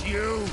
you!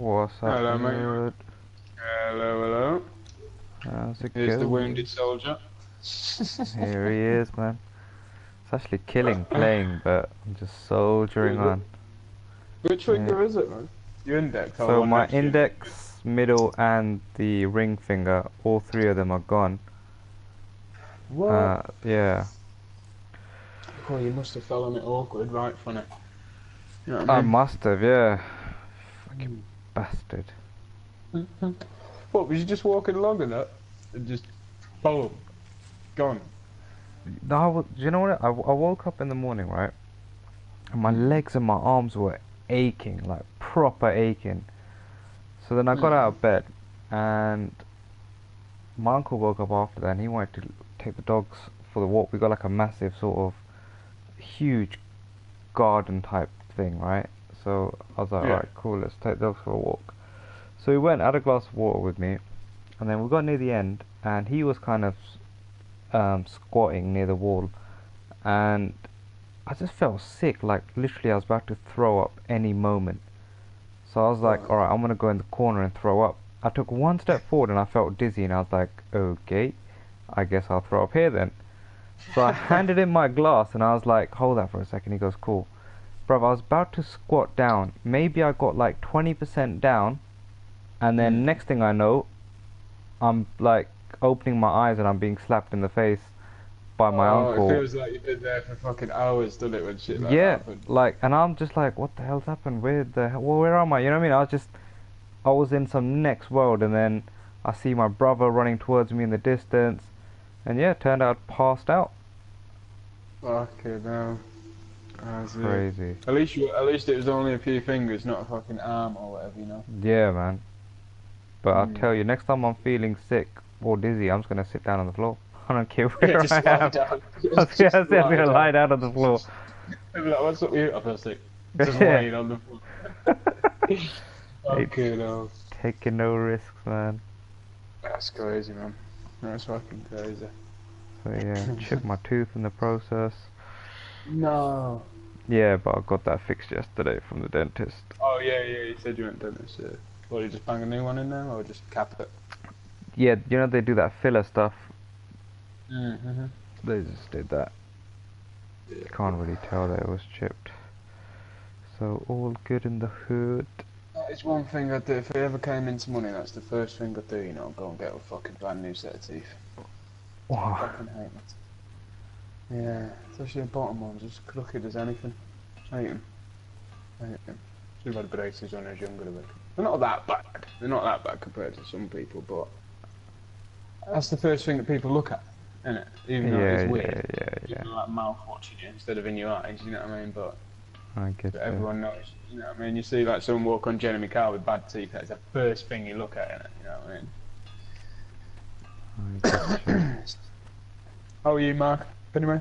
What's up, Hello, mate. dude? Hello, hello. How's it Here's the going? wounded soldier. Here he is, man. It's actually killing playing, but I'm just soldiering on. Which Yeah. finger is it, man? Your index or the So one my next to you? index, middle, and the ring finger, all three of them are gone. What? Yeah. Oh, you must have fell on it awkward, right funny. You know what I I mean? must have, yeah. Fucking bastard. What, was you just walking along and that? And just, boom, gone. No, do you know what? I woke up in the morning, right? And my legs and my arms were aching, like proper aching. So then I got out of bed, and my uncle woke up after that, and he wanted to take the dogs for the walk. We got like a massive sort of huge garden type thing, right? So I was like, Yeah. alright, cool, let's take the dogs for a walk. So he went, had a glass of water with me, and then we got near the end, and he was kind of squatting near the wall, and I just felt sick, like literally I was about to throw up any moment. So I was like, alright, I'm gonna go in the corner and throw up. I took one step forward and I felt dizzy, and I was like, okay, I guess I'll throw up here then. So I handed him my glass and I was like, hold that for a second. He goes, cool. Bruv, I was about to squat down. Maybe I got like 20% down, and then next thing I know, I'm like opening my eyes and I'm being slapped in the face by my uncle. It feels like you've been there for fucking hours, doesn't it, when shit like Yeah, that happened? like, and I'm just like, what the hell's happened? Where the hell, where am I? You know what I mean? I was in some next world, and then I see my brother running towards me in the distance, and yeah, turned out passed out. Fucking hell. That's it. Crazy. At least it was only a few fingers, not a fucking arm or whatever, you know? Yeah, man. But I'll tell you, next time I'm feeling sick or dizzy, I'm just gonna sit down on the floor. I don't care Yeah, where just I lie am. down. I'm Just gonna lie lie down. down on the floor. I'd be like, what's up with you? I feel sick. Just Yeah. laying on the floor. Ain't Okay, no. taking no risks, man. That's crazy, man. That's fucking crazy. So yeah, chipped my tooth in the process. No. Yeah, but I got that fixed yesterday from the dentist. Oh, yeah, you said you went dentist, yeah. Well, you just bang a new one in there, or just cap it? Yeah, you know they do that filler stuff. Mm-hmm. They just did that. Yeah. Can't really tell that it was chipped. So all good in the hood. That is one thing I'd do. If I ever came into money, that's the first thing I'd do, you know, go and get a fucking brand new set of teeth. I Wow. fucking hate that. Yeah, especially the bottom ones, as crooked as anything. Hate them. Hate them. Should have had braces when I was younger a bit. They're not that bad. They're not that bad compared to some people, but that's the first thing that people look at, isn't it? Even though Yeah, it's weird. yeah. People like mouth watching you instead of in your eyes, you know what I mean? But I get that. everyone knows, you know what I mean? You see like someone walk on Jeremy Carr with bad teeth, that's the first thing you look at, innit? You know what I mean? I get you. How are you, Mark? Anyway?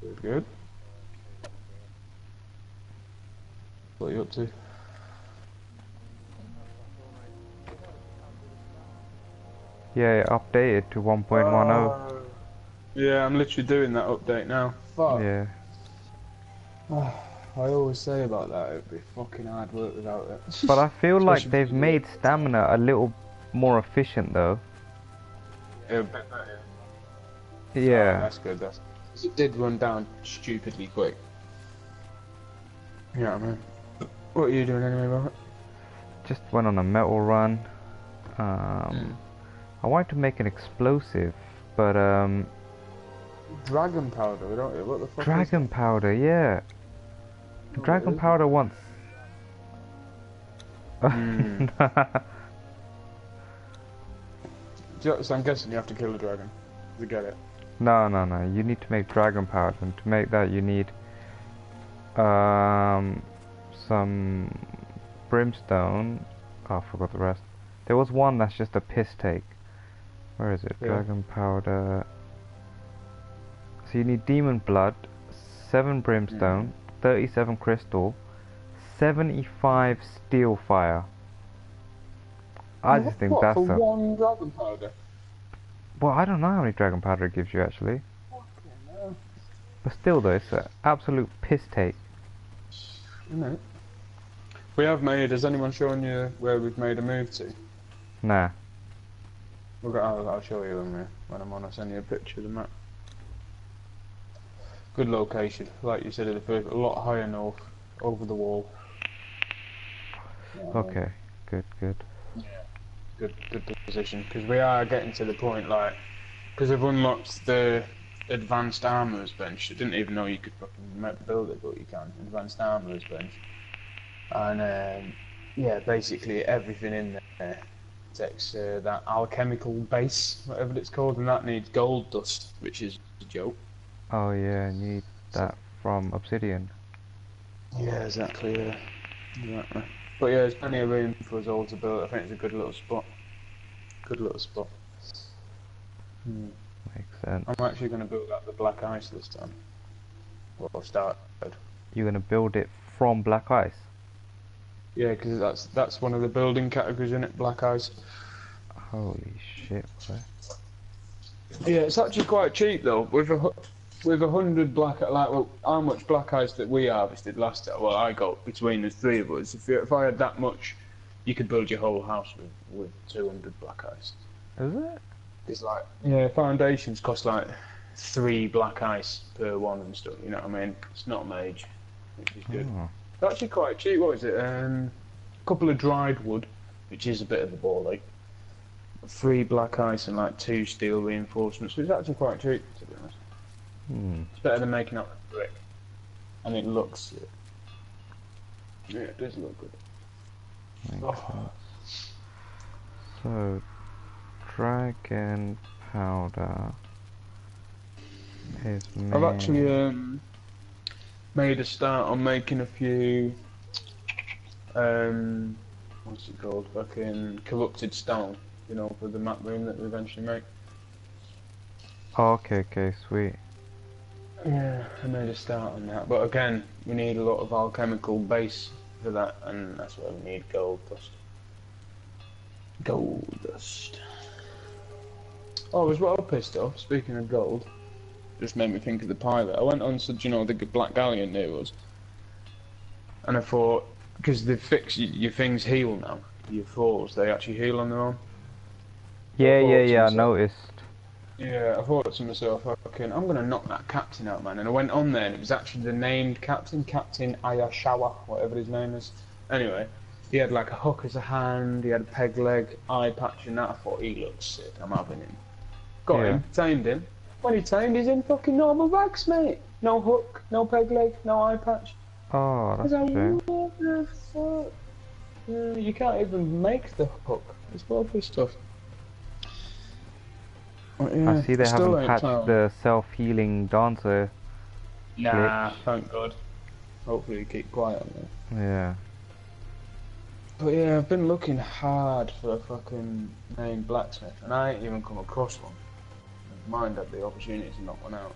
Good, good. What are you up to? Yeah, updated to 1.10. Yeah, I'm literally doing that update now. Fuck. Yeah. I always say about that, it'd be fucking hard work without it. But I feel like Especially they've made stamina a little more efficient though. Yeah, a bit better. Yeah. Oh, that's good, it did run down stupidly quick. Yeah, man. What are you doing anyway, Robert? Just went on a metal run. I wanted to make an explosive, but Dragon powder, don't you? What the fuck dragon powder, yeah. Oh, Dragon it is. powder once. So I'm guessing you have to kill the dragon to get it. No. You need to make dragon powder, and to make that you need some brimstone. Oh, I forgot the rest. There was one that's just a piss take. Where is it? Yeah. Dragon powder. So you need demon blood, 7 brimstone, 37 crystal, 75 steel fire. I just think that's for a... one dragon powder? Well, I don't know how many dragon powder it gives you actually. Fucking hell. But still though, it's an absolute piss take. Isn't it? We have made. Has anyone shown you where we've made a move to? Nah. I'll show you when I'm on. I'll send you a picture of the map. Good location, like you said at the first. A lot higher north, over the wall. Okay. Good. Yeah. Good position. Because we are getting to the point, like, because I've unlocked the advanced armorer's bench. I didn't even know you could fucking build it, but you can. Advanced armorer's bench. And yeah, basically everything in there takes that alchemical base, whatever it's called, and that needs gold dust, which is a joke. Oh yeah, need that from obsidian. Yeah, exactly. Yeah, exactly. But yeah, there's plenty of room for us all to build. I think it's a good little spot. Good little spot. Makes sense. I'm actually going to build up the black ice this time. Well, I've started. You're gonna build it from black ice? Yeah, because that's one of the building categories in it, black ice. Holy shit, boy. Yeah, it's actually quite cheap though. With 100 black, like, well, how much black ice that we harvested last time? Well, I got between the three of us. If I had that much, you could build your whole house with 200 black ice. Is it? It's like, yeah, foundations cost like 3 black ice per one and stuff. You know what I mean? It's not mage, which is good. Oh. It's actually quite cheap. What is it? A couple of dried wood, which is a bit of a ball ache. 3 black ice and like 2 steel reinforcements. So it's actually quite cheap, to be honest. It's better than making up a brick, and it looks. Yeah, it does look good. Makes sense. So, dragon powder is made. I've actually made a start on making a few. What's it called? Fucking corrupted stone. You know, for the map room that we eventually make. Oh, okay, sweet. Yeah, I made a start on that, but again, we need a lot of alchemical base for that, and that's why we need gold dust. Gold dust. Oh, I was well pissed off. Speaking of gold, just made me think of the pilot. I went on to, you know, the Black Galleon near us, and I thought, because they fix your things heal now, your falls, they actually heal on their own. Yeah, I noticed. Yeah, I thought to myself, fucking, I'm gonna knock that captain out, man. And I went on there, and it was actually the named captain, Captain Ayashawa, whatever his name is. Anyway, he had like a hook as a hand, he had a peg leg, eye patch, and that. I thought, he looks sick, I'm having him. Got him, tamed him. When he tamed, he's in fucking normal rags, mate. No hook, no peg leg, no eye patch. Oh, that's a shame. What the fuck? You can't even make the hook. It's worthless stuff. Yeah, I see they haven't patched the self-healing dancer. Nah, thank God. Hopefully you keep quiet on there. Yeah. But yeah, I've been looking hard for a fucking named blacksmith, and I ain't even come across one. Mind had the opportunity to knock one out.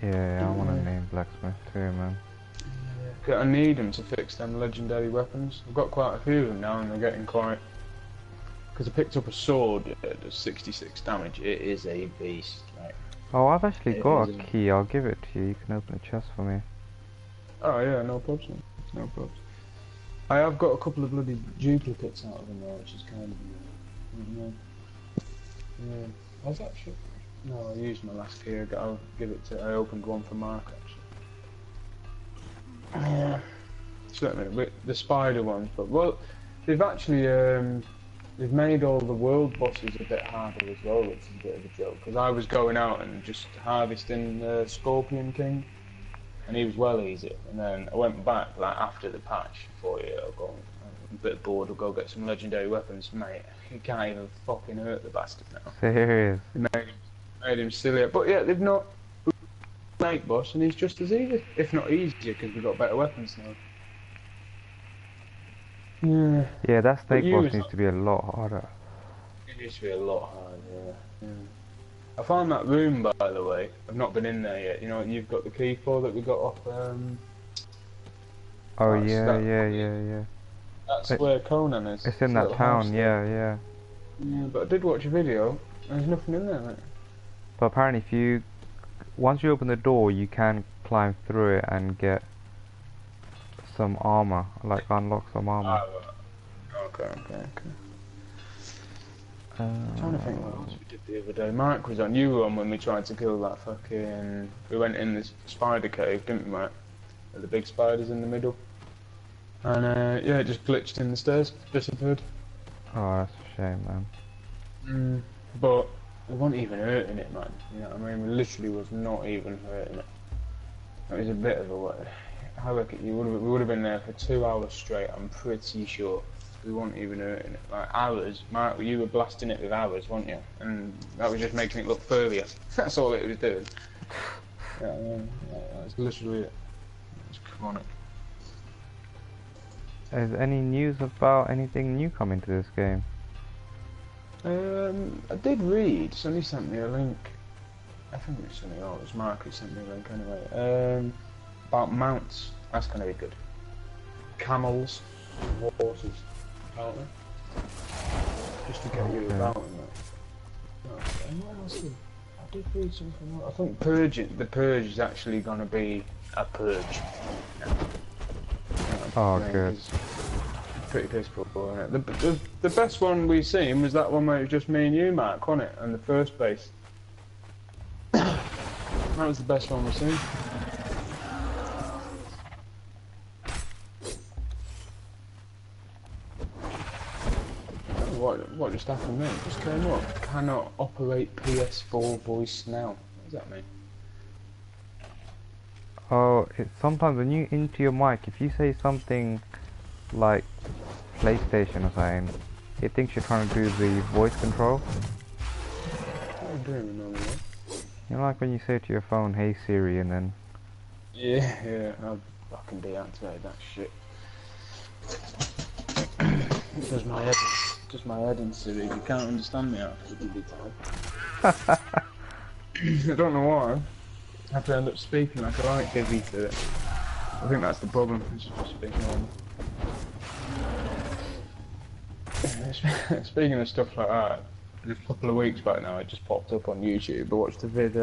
Yeah, I want to name blacksmith too, man. Yeah, I need them to fix them legendary weapons. I've got quite a few of them now, and they're getting quite. Because I picked up a sword that does 66 damage. It is a beast. Like, oh, I've actually got a key. I'll give it to you. You can open a chest for me. Oh yeah, no problem. No problem. I have got a couple of bloody duplicates out of them though, which is kind of annoying. Yeah. I was actually. No, I used my last key. I'll give it to. I opened one for Mark actually. Yeah. Certainly, the spider ones, but well, they've actually they've made all the world bosses a bit harder as well, which is a bit of a joke. Because I was going out and just harvesting the Scorpion King, and he was well easy. And then I went back like after the patch, thought, yeah, I'll go. I'm a bit bored. I'll go get some legendary weapons, mate. You can't even fucking hurt the bastard now. Serious. They made him silly. But yeah, they've not snake boss, and he's just as easy, if not easier, because we've got better weapons now. Yeah. Yeah, that snake boss needs to be a lot harder. It needs to be a lot harder, yeah. I found that room, by the way. I've not been in there yet. You know what you've got the key for that we got off, Oh, yeah. That's where Conan is. It's in that town, yeah. Yeah, but I did watch a video, and there's nothing in there, mate. But apparently once you open the door, you can climb through it and get some armor, like unlock some armor. Okay. I'm trying to think what else we did the other day. Mike was on. You were on when we tried to kill that fucking. We went in this spider cave, didn't we, Mike? With the big spiders in the middle. And yeah, it just glitched in the stairs, disappeared. Oh, that's a shame, man. But we weren't even hurting it, man. You know what I mean? We literally was not even hurting it. It was a bit of a. I reckon we would have been there for 2 hours straight. I'm pretty sure. We weren't even hurting it. Like hours. Mark, you were blasting it with hours, weren't you? And that was just making it look furthier. That's all it was doing. Yeah, that's literally it. It's chronic. Is any news about anything new coming to this game? I did read. Somebody sent me a link. I think it was something else. It was Mark who sent me a link anyway. About mounts. That's going to be good. Camels, horses. Apparently. Just to get you about in that. What else I did read something else. I think the purge is actually going to be a purge. Oh, good. Pretty piss poor, isn't it? The best one we seen was that one where it was just me and you, Mark, wasn't it? And the first base. That was the best one we've seen. What just happened then? It just came up. Cannot operate PS4 voice now. What does that mean? Oh, sometimes when you into your mic, if you say something like PlayStation or something, it thinks you're trying to do the voice control. I don't remember that. You know, like when you say to your phone, "Hey Siri," and then. Yeah, I fucking deactivated that shit. It does my head. Just my head in Siri. You can't understand me after the time. I don't know why. I have to end up speaking like I like Divvy to it. I think that's the problem. It's just speaking on. Speaking of stuff like that, a couple of weeks back now, it just popped up on YouTube. I watched a vid.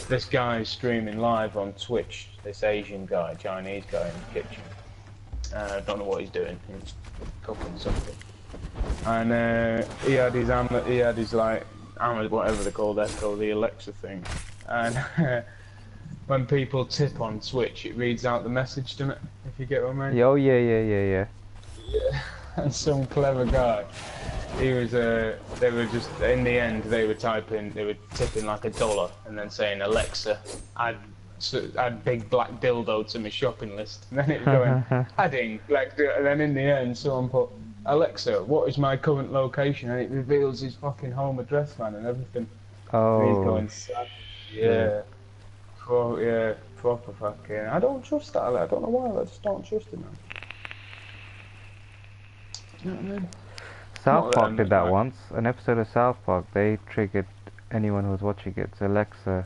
This guy streaming live on Twitch. This Asian guy, Chinese guy in the kitchen. I don't know what he's doing. He's cooking something. And he had his like whatever they call the Alexa thing. And when people tip on Twitch, it reads out the message, doesn't it? If you get what I mean. Oh yeah. Yeah. And some clever guy. He was. They were just in the end. They were tipping like $1 and then saying, "Alexa, add big black dildo to my shopping list." And then it was going adding black dildo. And then in the end, someone put, "Alexa, what is my current location?" And it reveals his fucking home address, man, and everything. Oh. And he's going sad. Yeah. Yeah. Proper fucking. I don't trust that. I don't know why. I just don't trust him, man. You know what I mean? South Park did that once. An episode of South Park, they triggered anyone who was watching it to Alexa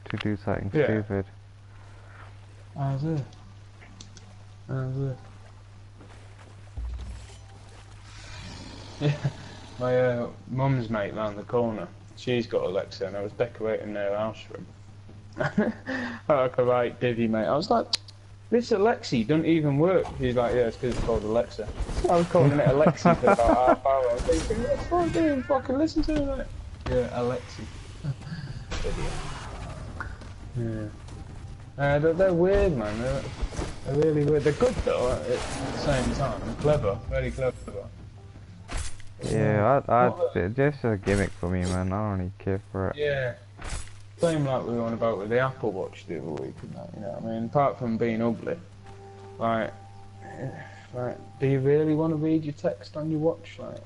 to do something stupid. How's it? Yeah, my mum's mate round the corner, she's got Alexa, and I was decorating their house room. Like a right divvy, mate. I was like, "This Alexa don't even work." She's like, "Yeah, it's because it's called Alexa." I was calling it Alexa for about half hour. I was thinking, "What's wrong with you? Fucking listen to it." Yeah, Alexa. Yeah. They're weird, man. They're really weird. They're good though at the same time. Clever, very clever. Yeah, it's just a gimmick for me, man. I don't really care for it. Yeah. Same like we were on about with the Apple Watch the other week and that, you know what I mean? Apart from being ugly, like, do you really want to read your text on your watch? Like,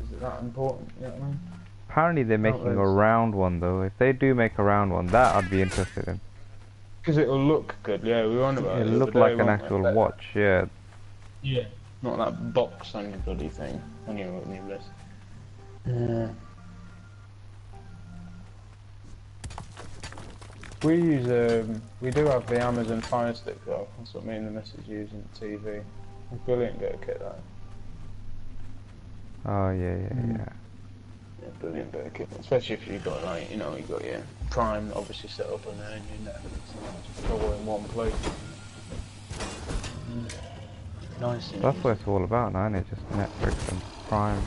is it that important, you know what I mean? Apparently they're making a round one though. If they do make a round one, that I'd be interested in. Because it'll look good, yeah, we were on about it. It'll look like an actual watch, yeah. Yeah. Not that box on your bloody thing, on your wrist. Yeah. We do have the Amazon Fire Stick though. That's what me and the missus use in the TV. It's brilliant bit of kit that. Oh yeah. Yeah, brilliant bit of kit. Especially if you've got like, you know, you got your Prime obviously set up on there and your Netflix and just all in one place. Nice and That's easy. what it's all about now, isn't it? Just Netflix and Prime.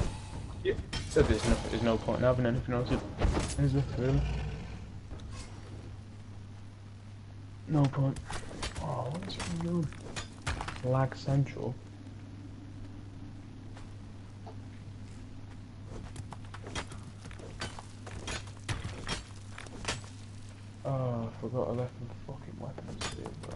Yeah. So there's no point in having anything else. Is there really? No point. Oh, what's going on? Lag Central. Oh, I forgot I left my fucking weapons here, bro.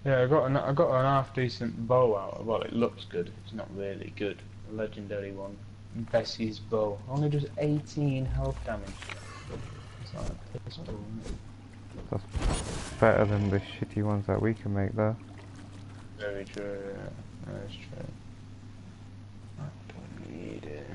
Yeah, I got an half decent bow out. Well, it looks good. It's not really good. A legendary one. Bessie's bow. Only does 18 health damage. It's like a pistol, isn't it? That's better than the shitty ones that we can make though. Very true. Yeah. That's true. I don't need it.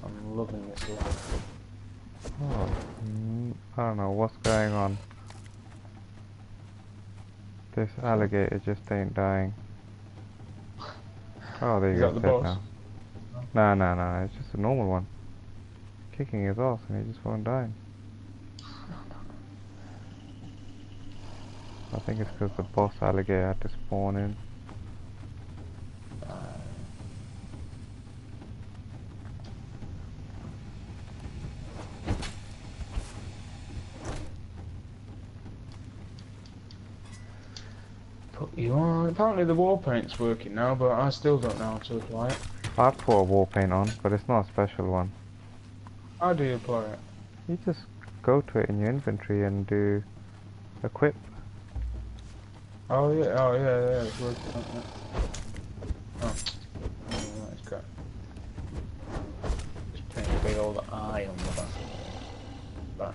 I'm loving this life. Oh, I don't know what's going on. This alligator just ain't dying. Oh, there you Is go, that the dead boss? now. No, it's just a normal one. Kicking his ass and he just won't die. I think it's because the boss alligator had to spawn in. Put you on. Apparently the war paint's working now, but I still don't know how to apply it. I put a war paint on, but it's not a special one. How do you apply it? You just go to it in your inventory and do equip. Oh yeah, it's working. Oh, that's good. Just paint a big old eye on the back.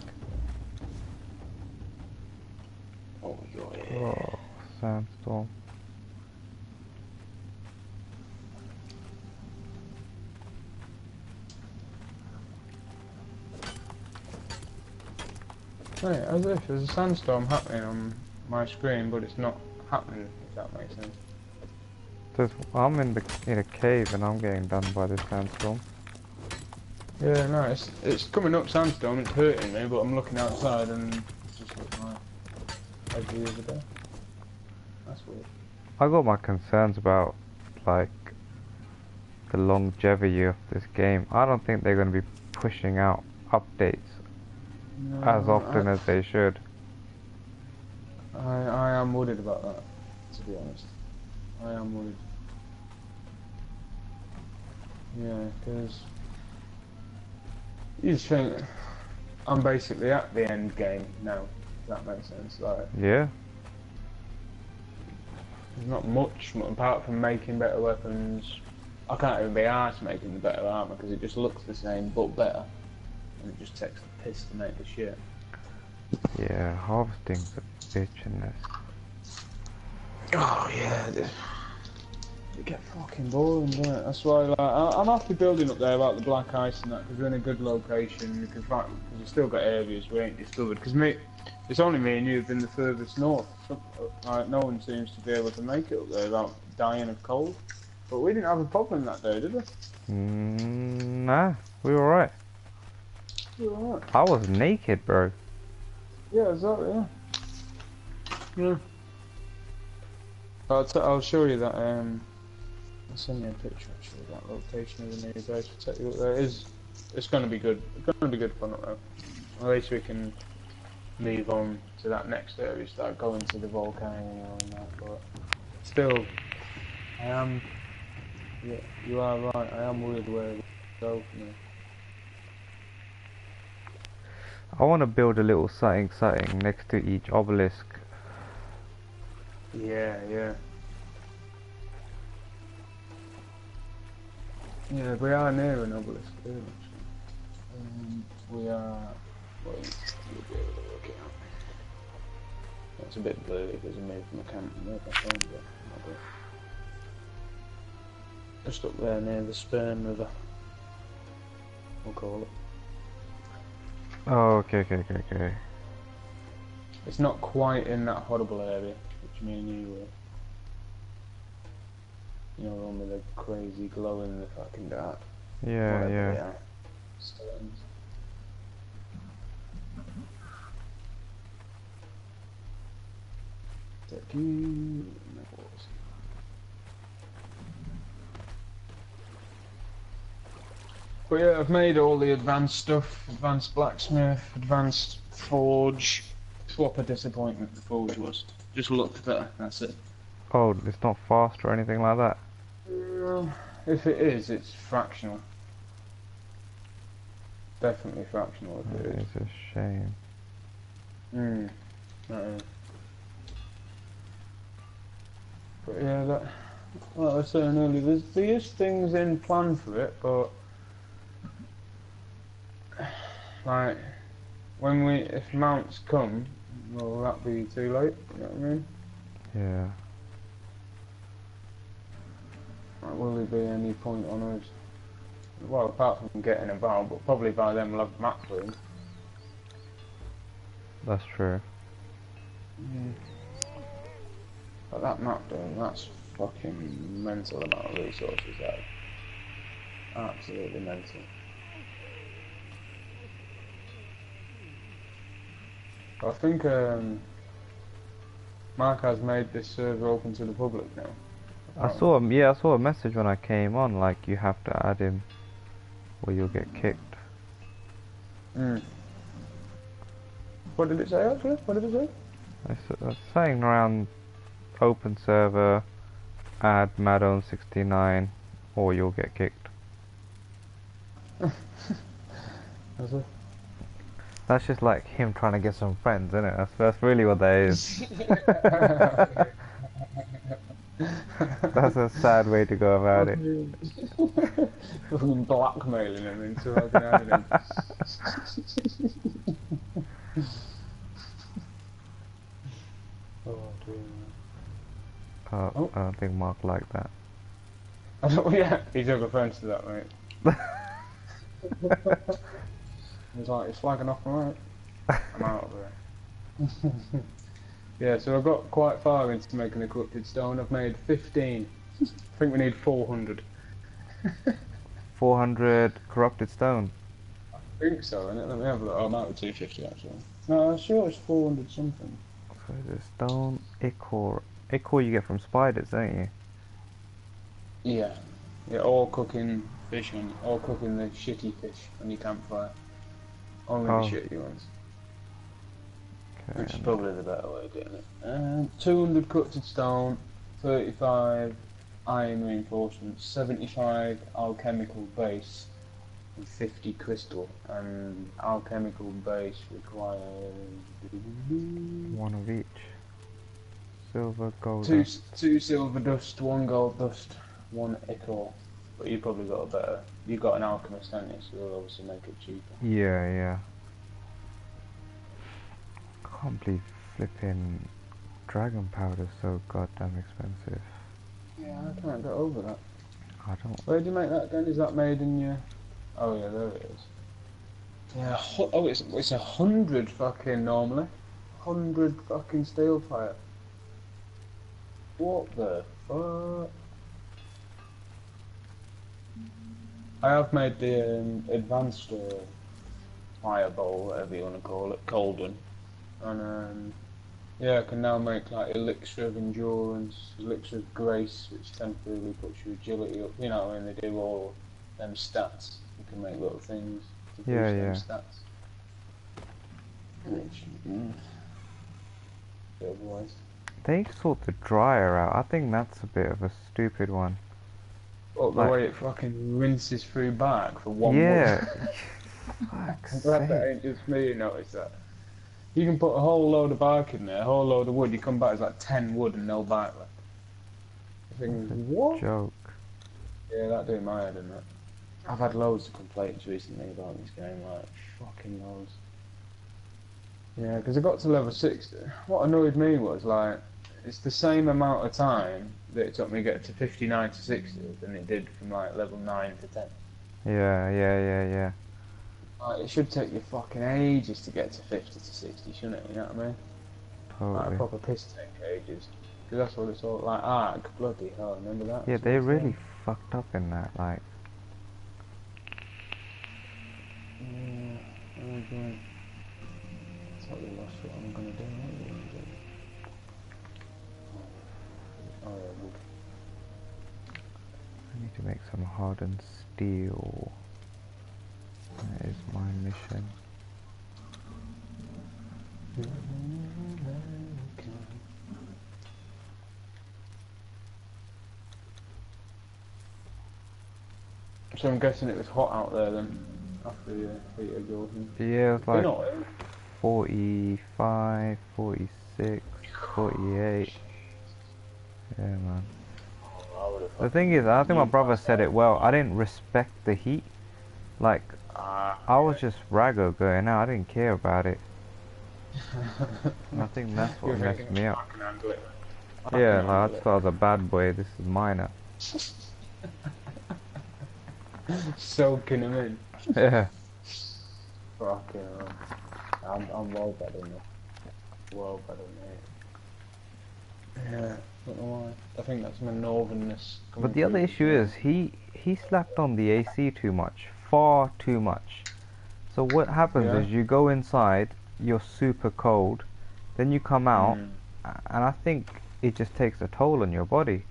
Oh, yeah. Oh, sandstorm. Right, as if there's a sandstorm happening on my screen, but it's not happening, if that makes sense. I'm in a cave and I'm getting done by this sandstorm. Yeah, no, it's coming up sandstorm, it's hurting me, but I'm looking outside and it's just looking like as years ago. That's weird. I got my concerns about like the longevity of this game. I don't think they're going to be pushing out updates as often as they should. I am worried about that, to be honest. I am worried. Yeah, because you just think I'm basically at the end game now, if that makes sense. Like, Yeah. there's not much apart from making better weapons. I can't even be arsed making the better armour because it just looks the same but better. And it just takes the piss to make the shit. Yeah, harvesting's a bitch in this. Oh yeah, it get fucking boring, doesn't it? That's why, like, I'm happy building up there about the black ice and that because we're in a good location. We can fight because we've still got areas we ain't discovered. Because it's only me and you have been the furthest north. So, like, no one seems to be able to make it up there without dying of cold. But we didn't have a problem that day, did we? Nah, we were alright. We were alright. I was naked, bro. Yeah, exactly. Yeah. Yeah. I'll show you that. I'll send you a picture actually of that location of the new base. I'll take you up there. It's going to be good. It's going to be good fun up there. At least we can move on to that next area, start going to the volcano and that. But still, I am. Yeah, you are right. I am worried where it will go from here. I want to build a little something next to each obelisk. Yeah, yeah. Yeah, we are near an obelisk here, actually. We are... Wait, you'll be able to work it out. It's a bit blurry because I moved from the camp and moved my phone, but not good. Just up there near the Sperm River, we'll call it. Oh, okay. It's not quite in that horrible area, which me and you were. You know, the one with the crazy glow in the fucking dark. Yeah, Whatever yeah. they are. Stones. But yeah, I've made all the advanced stuff, advanced blacksmith, advanced forge. Swap a disappointment the forge was. Just looked better, that's it. Oh, it's not fast or anything like that? If it is, it's fractional. Definitely fractional if it is. It's a shame. But yeah, that, like I was saying earlier, there is things in plan for it, but like if mounts come, will that be too late? You know what I mean? Yeah. Like, will there be any point on us? Well, apart from getting about, but probably by then we'll have map doing. That's true. But that map doing, that's fucking mental amount of resources there. Absolutely mental. I think Mark has made this server open to the public now. I saw a message when I came on, like you have to add him or you'll get kicked. What did it say actually? What did it say? It's saying around open server, add Madon69 or you'll get kicked. That's just like him trying to get some friends, isn't it? That's really what that is. That's a sad way to go about it. Fucking blackmailing him into having him. Oh dear. Oh, I don't think Mark liked that. Yeah, he took offence to that, mate. He's like, it's flagging off, alright. I'm out of there. Yeah, so I got quite far into making the corrupted stone. I've made 15. I think we need 400. 400 corrupted stone. I think so, innit? Let me have a look. Oh, I'm out of 250 actually. No, I'm sure it's 400 something. So the stone, ichor. Ichor you get from spiders, don't you? Yeah. Yeah, or cooking fish or cooking the shitty fish on your campfire. Only the shitty ones. Okay, Which is probably the better way of doing it. 200 corrupted stone, 35 iron reinforcements, 75 alchemical base, and 50 crystal. And alchemical base requires one of each. Silver, gold. Two silver dust, 1 gold dust, 1 ichor. But you probably got a better. You got an alchemist, haven't you? So you'll obviously make it cheaper. Yeah. Can't believe flipping dragon powder so goddamn expensive. Yeah, I can't get over that. I don't. Where do you make that then? Is that made in your... Oh yeah, there it is. Yeah, oh it's 100 fucking normally. 100 fucking steel fire. What the fuck? I have made the advanced fireball, whatever you want to call it, Colden. And yeah, I can now make like elixir of endurance, elixir of grace, which temporarily puts your agility up. You know, when they do all them stats, you can make little things to boost them stats. Which, bit of a waste. They sort the dryer out. I think that's a bit of a stupid one. Well, the way it fucking rinses through bark for 1 month. Yeah. I'm glad that ain't just me who noticed that. You can put a whole load of bark in there, a whole load of wood, you come back, it's like 10 wood and no bark left. I think, what? Joke. Yeah, that do my head, isn't it? I've had loads of complaints recently about this game, like, fucking loads. Yeah, because I got to level 60. What annoyed me was, like, it's the same amount of time that it took me to get to 59 to 60 than it did from, like, level 9 to 10. Yeah. Like, it should take you fucking ages to get to 50 to 60, shouldn't it? You know what I mean? Like, a Totally. proper piss take ages. Because that's what it's all like. Ark, bloody hell, remember that? Yeah, That's what they it's really like. fucked up in that. Like, Yeah, I agree. Totally lost what I'm gonna do. What are you gonna do? Oh, yeah, wood. I need to make some hardened steel. That is my mission. So I'm guessing it was hot out there then, after the heat of Jordan. Yeah, it's They're like not. 45, 46, 48. Yeah, man. Oh, I would have The thing is, I think my brother said it well. I didn't respect the heat. Like, I was just raggo going out. I didn't care about it. And I think that's what messed me up. I can handle it. Yeah, like I just thought I was a bad boy. This is minor. Soaking them in. Yeah. Fucking hell. I'm well better than that. Well better than that. Yeah, don't know why. I think that's my northernness. But the other issue is he slapped on the AC too much, far too much. So what happens is you go inside, you're super cold, then you come out, and I think it just takes a toll on your body.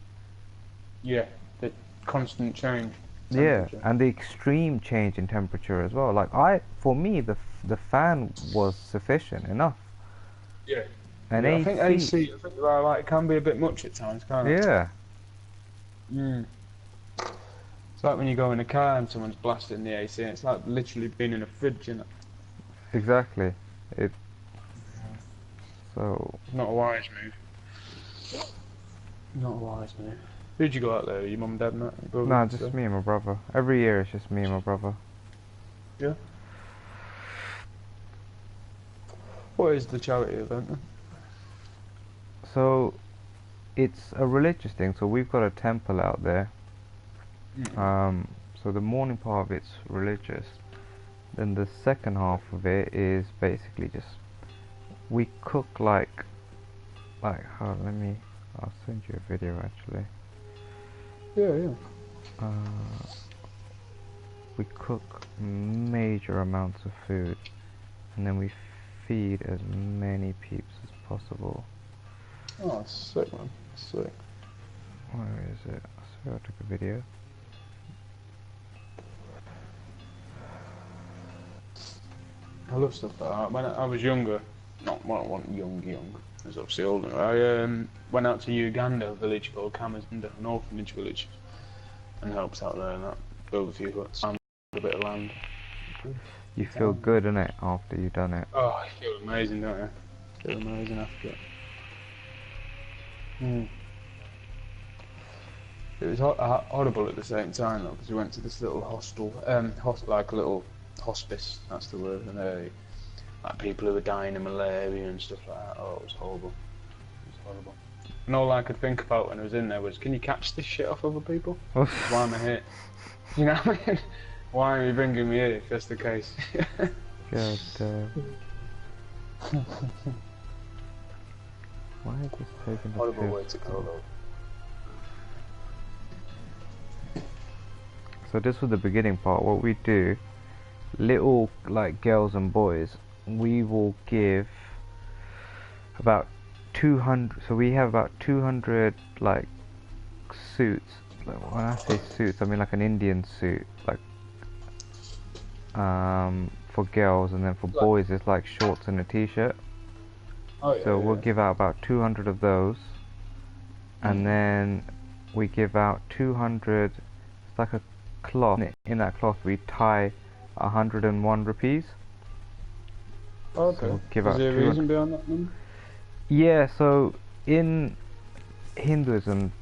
Yeah, the constant change. Yeah, and the extreme change in temperature as well. Like for me, the fan was sufficient enough. Yeah. And I think AC, I think like it can be a bit much at times, can't it? Yeah. It's like when you go in a car and someone's blasting the AC, and it's like literally being in a fridge, you know. Exactly. So. Not a wise move. Not a wise move. Who'd you go out there? Your mum and dad and that? No, just me and my brother. Every year it's just me and my brother. Yeah. What is the charity event then? So, it's a religious thing. So we've got a temple out there. So the morning part of it's religious. Then the second half of it is basically just we cook like I'll send you a video actually. Yeah. We cook major amounts of food, and then we feed as many peeps as possible. Oh, that's sick, man. Sick. Where is it? I swear I took a video. I love stuff like that. When I was younger, I wasn't young, I was obviously older. I went out to Uganda, a village called Kamazunda, an orphanage village, and helped out there and that. Built a few huts, and a bit of land. You feel good, innit, after you've done it? Oh, you feel amazing, don't you? Feel amazing after it. It was horrible at the same time though, because we went to this little hostel, like a little hospice, that's the word, and like people who were dying of malaria and stuff like that. Oh, it was horrible. It was horrible. And all I could think about when I was in there was, can you catch this shit off other people? Why am I here? You know what I mean? Why are you bringing me here if that's the case? God damn. Why is this taking the Horrible piss? way to go though. So this was the beginning part. What we do, little like girls and boys, we will give about 200. So we have about 200 like suits. Like, when I say suits, I mean like an Indian suit, like for girls, and then for boys it's like shorts and a t-shirt. Oh, yeah, So we'll give out about 200 of those, and then we give out 200. It's like a cloth. In that cloth we tie 101 rupees. Okay. So we'll give Is out there a 200. reason behind that number? Yeah, so in Hinduism,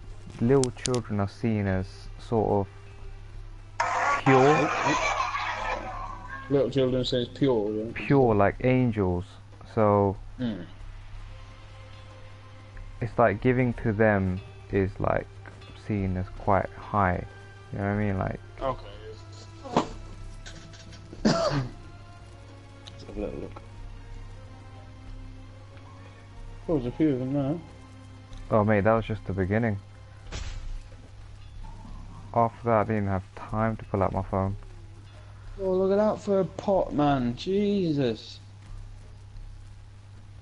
little children are seen as sort of pure. Little children say it's pure, yeah? Pure like angels. So Mm. it's like giving to them is like seen as quite high. You know what I mean? Like, Okay. Let's have a little look. Oh, there's a few of them there. oh mate, that was just the beginning. After that, I didn't have time to pull out my phone. Oh, look at that for a pot, man. Jesus.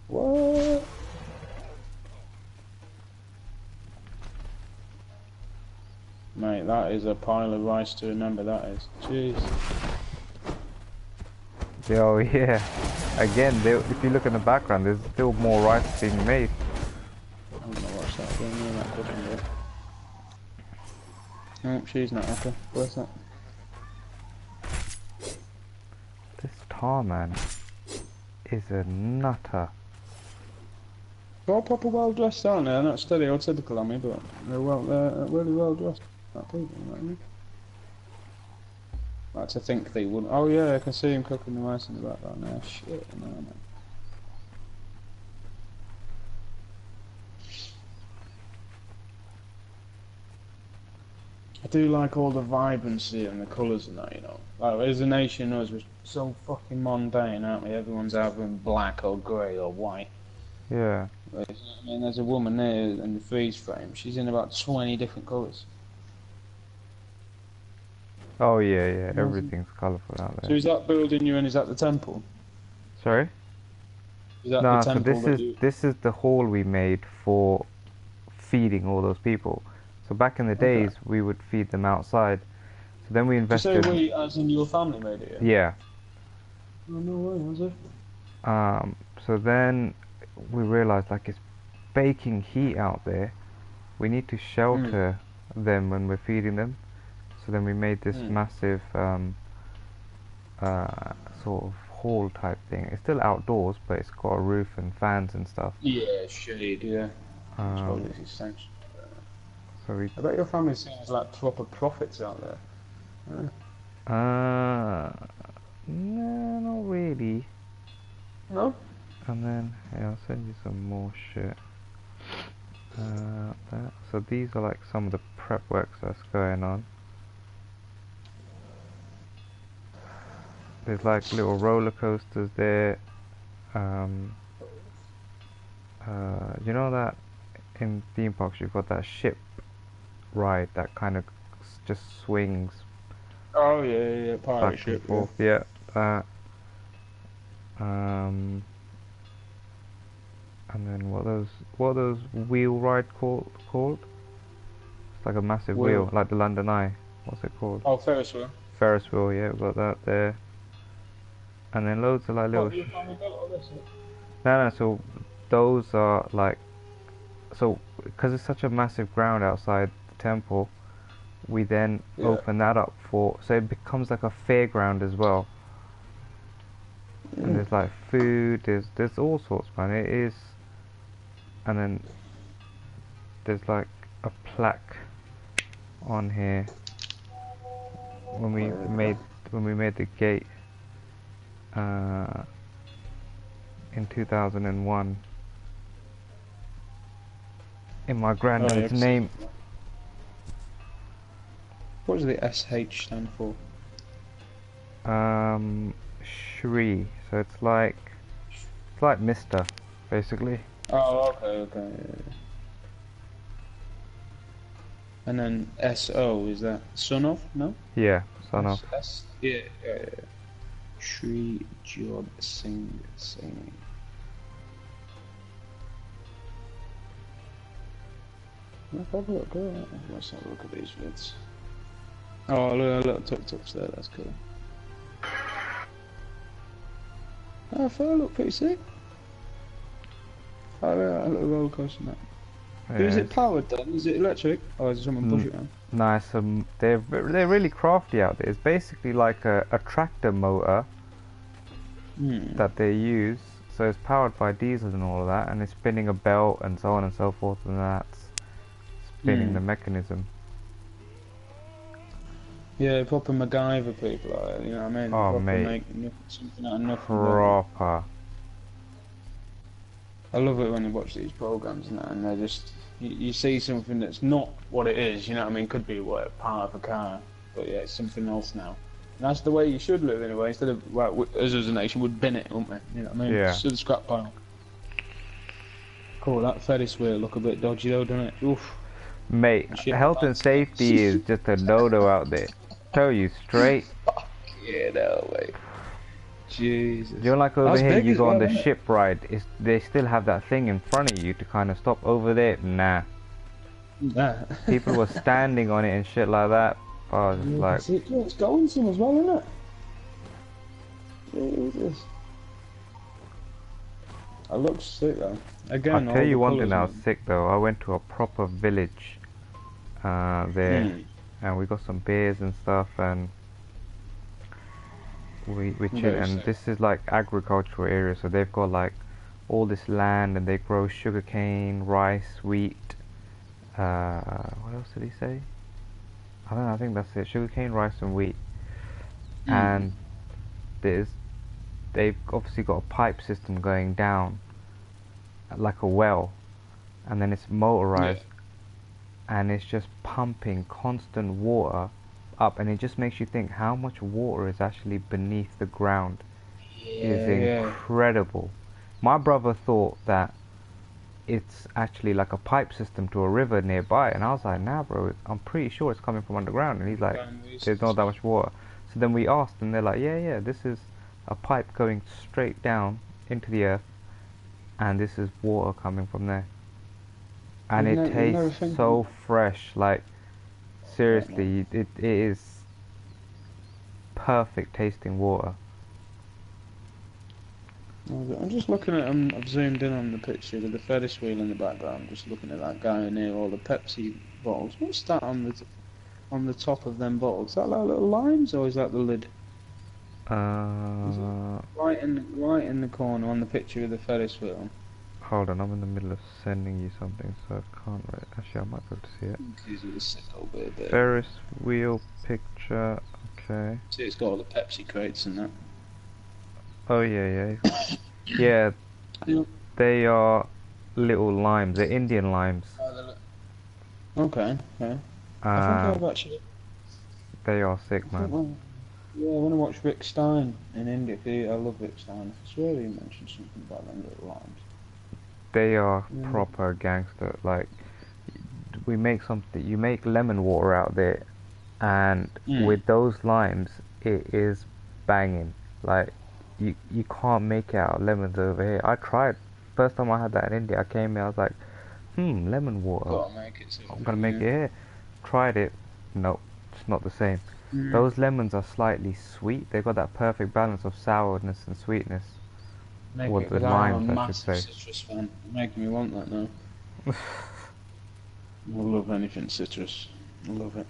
What? Mate, that is a pile of rice to remember, that is. Jeez. Oh yeah. Again, if you look in the background, there's still more rice being made. I'm gonna watch that again, yeah, that cooking bit. Oh, she's not happy. Where's that? This tar man is a nutter. They're all proper well dressed, aren't they? They're not stereotypical on me, but they're really well dressed. That people, you know what I mean? I like to think they wouldn't. Oh yeah, I can see him cooking the rice in the background there. Shit, no, no. I do like all the vibrancy and the colours and that, you know. Like, as a nation, us, we're so fucking mundane, aren't we? Everyone's either in black or grey or white. Yeah. But, I mean, there's a woman there in the freeze frame. She's in about 20 different colours. Oh yeah, yeah. Everything's colourful out So there. is that building you're in, is that the temple? Sorry? Is that No, the so temple this is the hall we made for feeding all those people. So back in the Okay. days, we would feed them outside. So then we Did you say invested. we, as in your family made it? Yeah. Oh, no way, was it? So then we realized like it's baking heat out there. We need to shelter them when we're feeding them. So then we made this massive sort of hall type thing. It's still outdoors, but it's got a roof and fans and stuff. Yeah, shade, yeah. Um, Totally essential. so we I bet your family seems like proper prophets out there. no, not really. No? And then yeah, I'll send you some more shit. So these are like some of the prep works that's going on. There's like little roller coasters there. You know that in theme parks you've got that ship ride that kind of just swings Oh, yeah, pirate back and ship, forth. Yeah, that. And then what are those wheel ride called? It's like a massive wheel, like the London Eye. What's it called? Oh, Ferris wheel. Ferris wheel. Yeah, we've got that there. And then loads of like little. No, so those are like, so because it's such a massive ground outside the temple, we then open that up so it becomes like a fairground as well. And there's like food, there's all sorts, man. It is, and then there's like a plaque on here when we made the gate in 2001 in my granddad's name. What does the SH stand for? Shri. So it's like Mister, basically. Oh, okay. Yeah. And then SO, is that son of? No? Yeah, son of. Yeah. Shri Jod Singh. Let's have a look at these vids. Oh, look, a little tuk-tuks there, that's cool. Oh, I feel look pretty sick. Oh, yeah, a little roller coaster now. Yeah, Is it powered then? Is it electric? Or is someone push it on? Nice. They're really crafty out there. It's basically like a tractor motor that they use. So it's powered by diesel and all of that, and it's spinning a belt and so on and so forth, and that's spinning the mechanism. Yeah, proper MacGyver people, you know what I mean? Oh, proper mate. Make something out of nothing. Proper. I love it when you watch these programs and that, and they're just you see something that's not what it is. You know what I mean? Could be what part of a car, but yeah, it's something else now. And that's the way you should live in a way. Instead of like us as a nation would bin it, wouldn't we? You know what I mean? Yeah. Just to the scrap pile. Cool. That Ferris wheel look a bit dodgy though, doesn't it? Oof. Mate, Shit. health and safety is just a no-no out there. Tell you straight. Yeah, no way. Jesus. You know, like over That's here, big you as go on well, the isn't it? ship ride. They still have that thing in front of you to kind of stop. Over there, nah. Nah. People were standing on it and shit like that. I was just like, It's going some as well, isn't it? Jesus. That looks sick though. Again, I'll tell all you the one thing colours, that was man. sick though. I went to a proper village there, and we got some beers and stuff, and we chilled. Very And sick. this is like agricultural area, so they've got like all this land, and they grow sugarcane, rice, wheat. What else did he say? I don't know. I think that's it. Sugarcane, rice, and wheat. And they've obviously got a pipe system going down, like a well, and then it's motorized, and it's just pumping constant water up, and it just makes you think how much water is actually beneath the ground. Is incredible. My brother thought that it's actually like a pipe system to a river nearby, and I was like, nah bro, I'm pretty sure it's coming from underground. And he's like, there's not that much water. So then we asked, and they're like, yeah, this is a pipe going straight down into the earth, and this is water coming from there, and it tastes so fresh. Like seriously, it is perfect tasting water. I'm just looking at I've zoomed in on the picture with the Ferris wheel in the background. Just looking at that guy near all the Pepsi bottles. What's that on the top of them bottles? Is that like little limes, or is that the lid? Right in the corner on the picture of the Ferris wheel. Hold on, I'm in the middle of sending you something, so I can't. Actually, I might be able to see it. He's a sick old bit. Ferris wheel picture. Okay. See, it's got all the Pepsi crates and that. Oh yeah. Yeah, they are little limes. They're Indian limes. Okay. I think I've actually. They are sick, man. Yeah, I want to watch Rick Stein in India. I love Rick Stein. I swear he mentioned something about them little limes. They are proper gangster. Like, we make something. You make lemon water out there, and with those limes, it is banging. Like, you can't make it out of lemons over here. I tried. First time I had that in India, I came here, I was like, lemon water. I'm gonna make it here. Tried it. Nope, it's not the same. Those lemons are slightly sweet. They've got that perfect balance of sourness and sweetness. Or the limes, I should say. Citrus fan. You're making me want that now. I love anything citrus. I love it.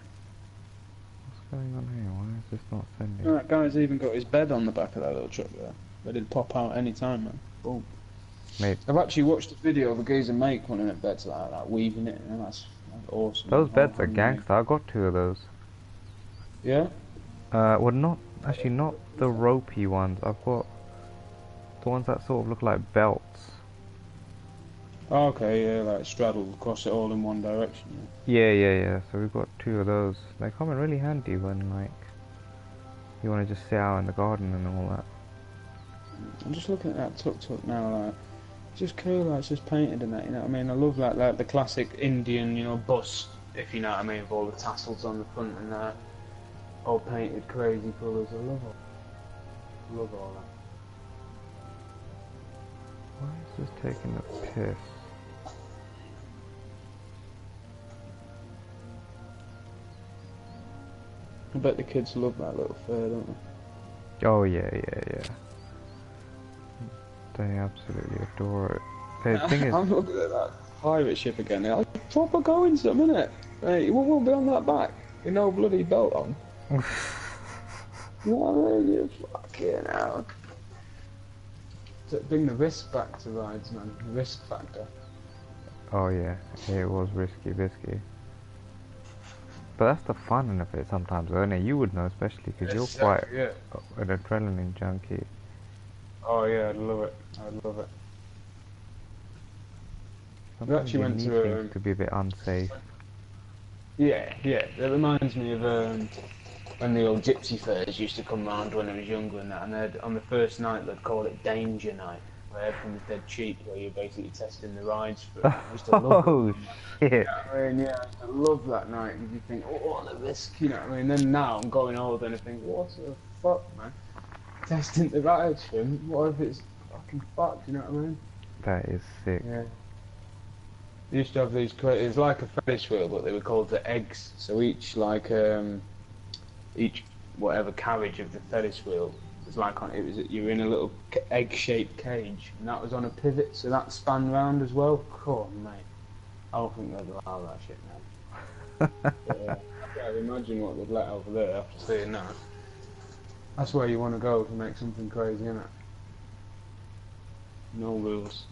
What's going on here? Why is this not sending? That guy's even got his bed on the back of that little truck there. It'd pop out any time, man. Boom. Mate. I've actually watched a video of a geezer make one of them beds like that, weaving it, and that's awesome. Those beds are gangster. I got 2 of those. Yeah? Well, not the ropey ones. I've got the ones that sort of look like belts. Oh, okay, yeah, like straddled across it all in one direction. Yeah. So we've got 2 of those. They come in really handy when like you want to just sit out in the garden and all that. I'm just looking at that tuk-tuk now, like, it's just cool, like, it's just painted and that, you know what I mean? I love like the classic Indian, bus, if you know what I mean, with all the tassels on the front and that, all painted crazy colours. I love it. Love all that. Why is this taking a piss? I bet the kids love that little fair, don't they? Oh yeah. They absolutely adore it. The thing is, I'm looking at that pirate ship again. They're like, proper going some, innit? Hey, you won't be on that back. You know, bloody belt on. You know what I mean? You fucking hell. Bring the risk back to rides, man. The risk factor. oh yeah, it was risky. But that's the fun of it sometimes, isn't it? You would know, especially because you're quite an adrenaline junkie. Oh yeah, I'd love it. We Sometimes actually you went need to things to be a bit unsafe. yeah, yeah. It reminds me of when the old gypsy fairs used to come round when I was younger and that, and they'd, on the first night they'd call it Danger Night, where everything was dead cheap, where you're basically testing the rides for it. I used to love it. Oh You shit! know what I mean? Yeah, I used to love that night, and you think, oh, what a risk, you know what I mean? Then now I'm going older and I think, what the fuck, man? Testing the rides for him, what if it's fucking fucked, you know what I mean? That is sick. Yeah. They used to have these, it's like a Ferris wheel, but they were called the eggs. So each whatever carriage of the Ferris wheel was like on, it was, you were in a little egg-shaped cage, and that was on a pivot, so that spun round as well. Cool, mate. I don't think they'd allow that shit now. But, yeah, I can't imagine what they'd let over there after seeing that. That's where you want to go to make something crazy, innit? No rules.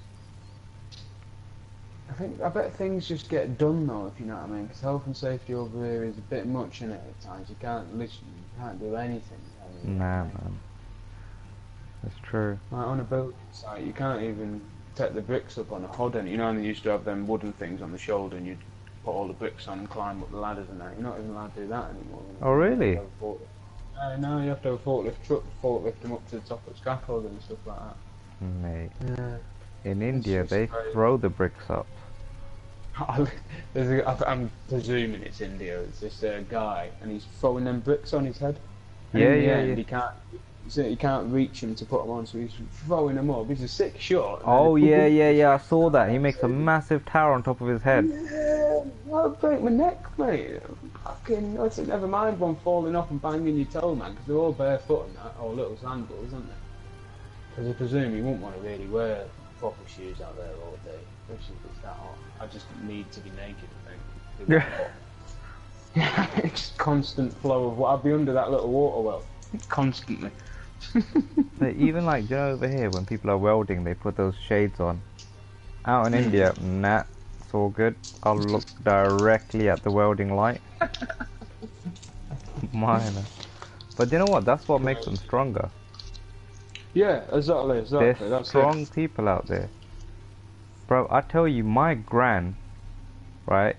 I bet things just get done though, if you know what I mean. Because health and safety over here is a bit much in it at times. You can't listen, you can't do anything. I mean, Nah, man. That's true. Like on a building site, you can't even take the bricks up on a hodding. You know, and they used to have them wooden things on the shoulder, and you'd put all the bricks on and climb up the ladders and that. You're not even allowed to do that anymore. Oh really? No, you have to have a forklift truck to forklift them up to the top of the scaffolding and stuff like that. Mate. Yeah. In India, just they crazy. throw the bricks up. I'm presuming it's India. It's this guy, and he's throwing them bricks on his head. And Yeah, in the yeah, end, yeah. He can't reach him to put them on, so he's throwing them up. He's a sick shot. Oh yeah, yeah, yeah. I saw that. He makes a massive tower on top of his head. Yeah, I'll break my neck, mate. Fucking, I said, never mind one falling off and banging your toe, man, because they're all barefoot and that, or little sandals, aren't they? Because I presume you wouldn't want to really wear proper shoes out there all day, especially if it's that hot. I just need to be naked, I think. Yeah. It's constant flow of water. I'd be under that little water well, constantly. But even like, you know, over here when people are welding, they put those shades on. Out in India, nah, it's all good. I'll look directly at the welding light. Minor. But you know what? That's what makes them stronger. Yeah, exactly. There's That's strong it. people out there. Bro, I tell you, my gran, right?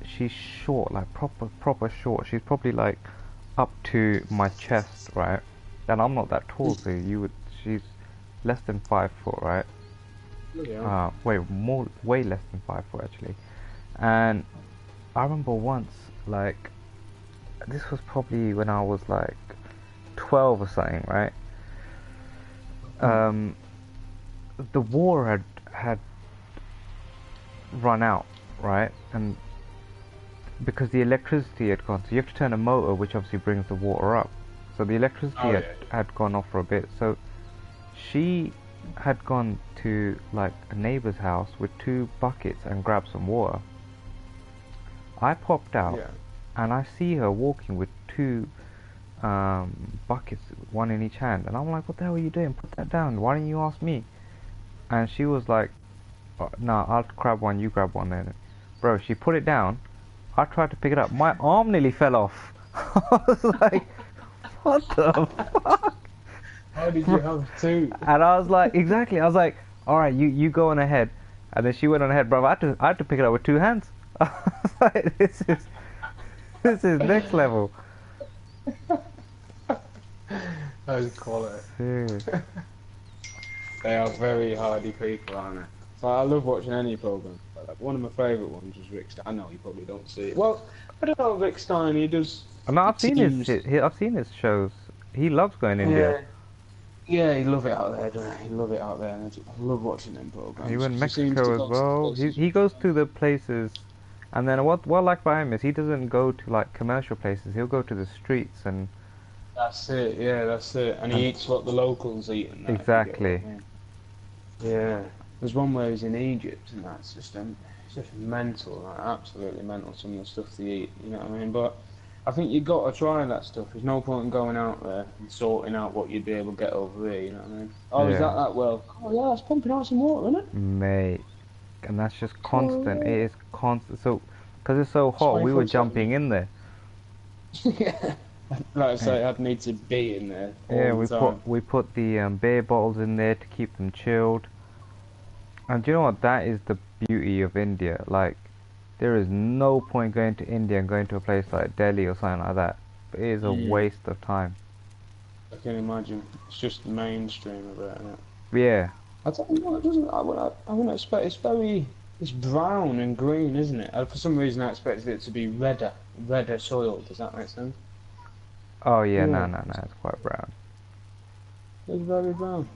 She's short, like proper short. She's probably like up to my chest, right? And I'm not that tall, so she's less than 5 foot, right? Yeah. Way less than 5 foot actually. And I remember once, like, this was probably when I was like 12 or something, right? The war had run out, right? And because the electricity had gone, so you have to turn a motor, which obviously brings the water up. So the electricity had gone off for a bit. So she had gone to like a neighbor's house with 2 buckets and grabbed some water. I popped out and I see her walking with 2 buckets, one in each hand, and I'm like, what the hell are you doing? Put that down. Why didn't you ask me? And she was like, nah, I'll grab one, you grab one then. Bro, she put it down. I tried to pick it up. My arm nearly fell off. I was like, what the fuck? How did you have 2? And I was like, exactly. I was like, all right, you go on ahead. And then she went on ahead, bro. I had to pick it up with 2 hands. I was like, this is next level. That was quality. Serious. They are very hardy people, aren't they? So I love watching any program. Like, one of my favourite ones was Rick Stein. I know you probably don't see it. Well, I don't know Rick Stein. He does. No, I've seen his shows. He loves going India. Yeah, he love it out there, doesn't he? He love it out there. And I love watching them programs. He went Mexico as well. He goes to the places, and then what I like about him is he doesn't go to like commercial places. He'll go to the streets and. That's it. Yeah, that's it. And he eats what the locals eat. And that, Exactly. Yeah. There's one where he's in Egypt, and that's just it's just mental, like, absolutely mental. Some of the stuff they eat, you know what I mean? But I think you got to try that stuff. There's no point in going out there and sorting out what you'd be able to get over here, you know what I mean? Oh, is that well? Oh yeah, that's pumping out some water, isn't it? Mate, and that's just constant. It is constant. So, because it's so hot, we were jumping in there. Yeah. Like I say, I'd need to be in there. We put the beer bottles in there to keep them chilled. And do you know what? That is the beauty of India. Like, there is no point going to India and going to a place like Delhi or something like that. It is a waste of time. I can imagine. It's just the mainstream of it, isn't it? Yeah. I don't know, it doesn't. I wouldn't expect. It's very. It's brown and green, isn't it? For some reason, I expected it to be redder soil. Does that make sense? Oh yeah, Yeah. no, it's quite brown. It's very brown.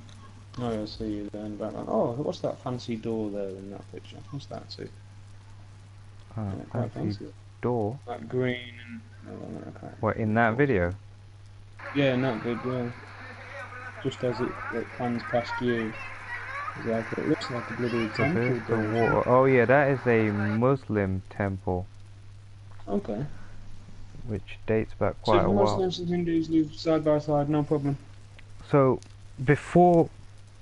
Oh, yeah, I see you there in the background. Oh, what's that fancy door there in that picture? What's that too? Oh, Yeah, quite fancy fancy. door. That green and. Oh, okay. What, in that video? Yeah, not good. Yeah. Just as it pans past you, exactly. It looks like a bloody So temple there's the door. water. Oh yeah, that is a Muslim temple, Okay. which dates back So quite if a while. Muslims and Hindus live side by side, no problem. So before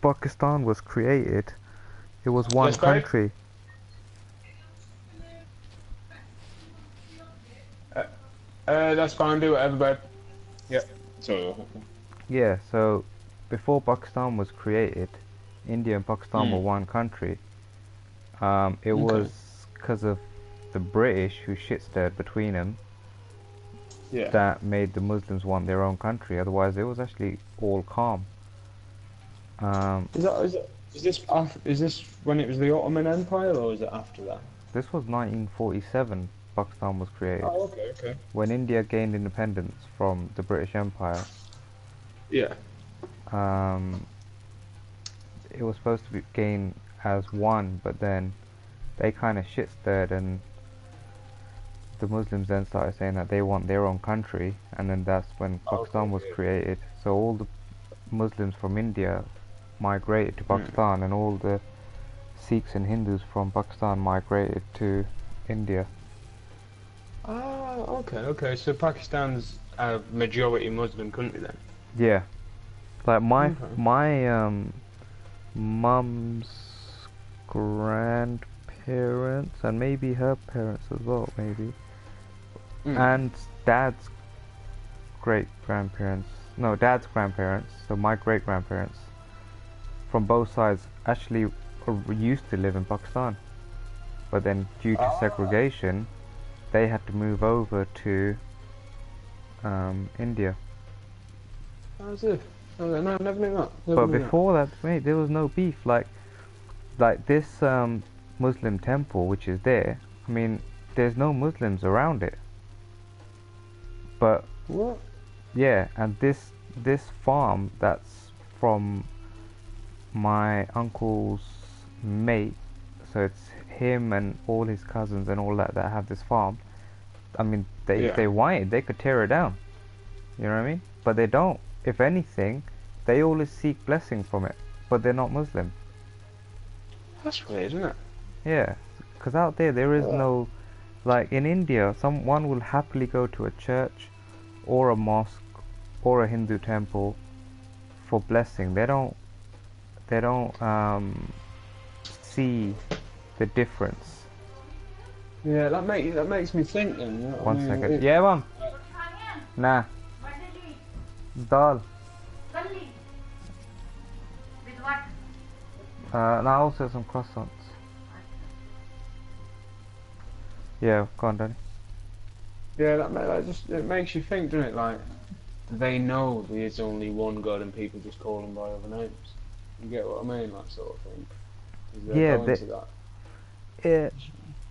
Pakistan was created, it was one Yes, babe? country. That's fine. Do whatever, babe. Yep. Sorry. Yeah, so before Pakistan was created, India and Pakistan were one country. It was because of the British who shit-stirred between them Yeah. that made the Muslims want their own country. Otherwise, it was actually all calm. Is this when it was the Ottoman Empire, or is it after that? This was 1947. Pakistan was created Oh, okay. when India gained independence from the British Empire. Yeah. It was supposed to be gained as one, but then they kind of shit-stirred, and the Muslims then started saying that they want their own country, and then that's when Pakistan was created. So all the Muslims from India migrated to Pakistan, and all the Sikhs and Hindus from Pakistan migrated to India. Ah, okay. So Pakistan's a majority Muslim country then? Yeah, like my Okay. mum's grandparents, and maybe her parents as well, maybe, and dad's great-grandparents. No, dad's grandparents. So my great-grandparents from both sides actually used to live in Pakistan, but then due to segregation, they had to move over to India. How's it? Okay, no, never knew that. But before that, mate, there was no beef. Like this Muslim temple, which is there. I mean, there's no Muslims around it. But What? yeah, and this farm that's from my uncle's mate. So it's him and all his cousins and all that have this farm. I mean, if they wanted, they could tear it down. You know what I mean? But they don't. If anything, they always seek blessing from it. But they're not Muslim. That's weird, isn't it? Yeah, because out there is no, like in India, someone will happily go to a church or a mosque or a Hindu temple for blessing. They don't see the difference. Yeah, that makes me think then. You know what I One mean? second. Yeah, mom. Nah. Dal. With what? And also some croissants. Yeah, go on, Danny. Yeah, it makes you think, doesn't it? Like, they know there's only one God and people just call them by other names. You get what I mean? That sort of thing. Yeah, Going to that.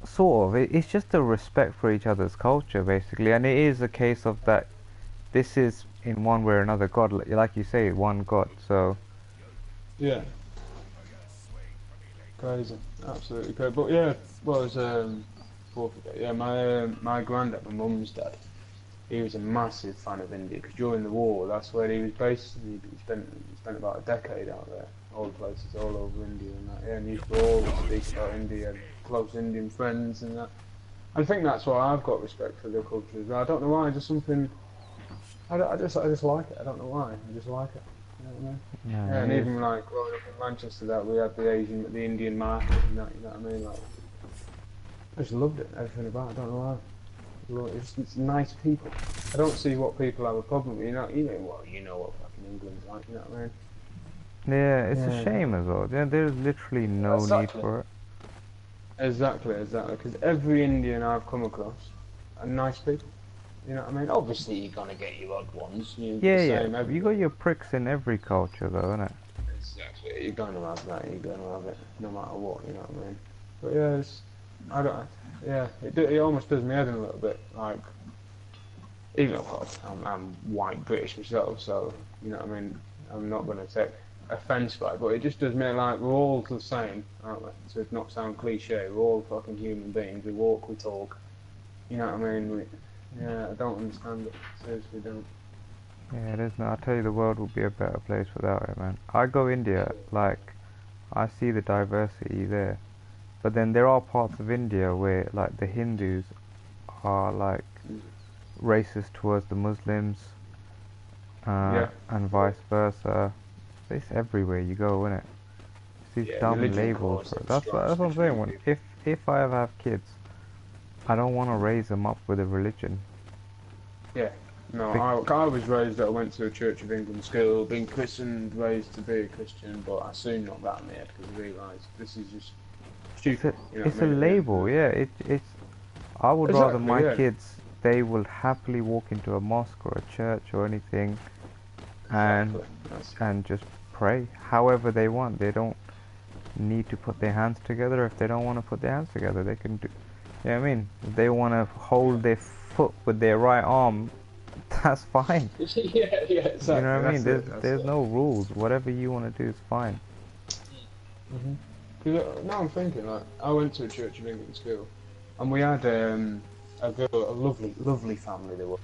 Sort of. It's just a respect for each other's culture, basically, and it is a case of that. This is in one way or another God, like you say, one God. So yeah, crazy, absolutely crazy. But yeah, well, it was yeah, my granddad, my mum's dad, he was a massive fan of India because during the war, that's where he was based. He spent about a decade out there, all places all over India and that. Yeah, and he used to always speak about India, and close Indian friends and that. I think that's why I've got respect for their culture as well. I don't know why, just something. I just like it. I don't know why. I just like it. You know what I mean? yeah, And even like growing up in Manchester, that we had the Indian market and that. You know what I mean? Like, I just loved it. Everything about it. I don't know why. It's nice people. I don't see what people have a problem with. You know what fucking England's like. You know what I mean? yeah, it's a shame as well. There's literally no need Exactly. for it. Exactly, because every Indian I've come across are nice people. You know what I mean? Obviously, you're gonna get your odd ones. You're Yeah, the yeah. same You got everywhere. your pricks in every culture, though, innit? Exactly. You're gonna have that. You're gonna have it, no matter what. You know what I mean? But yeah, I don't. Yeah, it almost does me head in a little bit. Like, even though I'm white British myself, so you know what I mean. I'm not gonna take offence by it, but it just does me like we're all the same, aren't we? So it's not sound cliche. We're all fucking human beings. We walk, we talk. You know what I mean? Yeah, I don't understand it. Seriously, don't. Yeah, it is. No, I tell you, the world would be a better place without it, man. I go India, like, I see the diversity there. But then there are parts of India where, like, the Hindus are, like, racist towards the Muslims, Yeah, and vice versa. It's everywhere you go, isn't it? It's these yeah. dumb Religion labels, caused bro. them That's strikes what I'm saying. between When people. if I ever have kids, I don't want to raise them up with a religion. Yeah. No, Bec- I was raised that I went to a Church of England school, been christened, raised to be a Christian, but I soon knocked that in the head because I realised this is just it's a stupid. You know what it's I a mean? At the end of the label, day. yeah. It's. I would rather Exactly. my Yeah. kids, they will happily walk into a mosque or a church or anything and Exactly. That's just pray however they want. They don't need to put their hands together. If they don't want to put their hands together, they can do. You know what I mean? If they want to yeah. hold their foot with their right arm, that's fine. Yeah. Yeah. You know Exactly. what I mean? That's it. That's There's it. no rules. Whatever you want to do is fine. Because now I'm thinking, like, I went to a Church of England school, and we had a girl, a lovely, lovely family they were.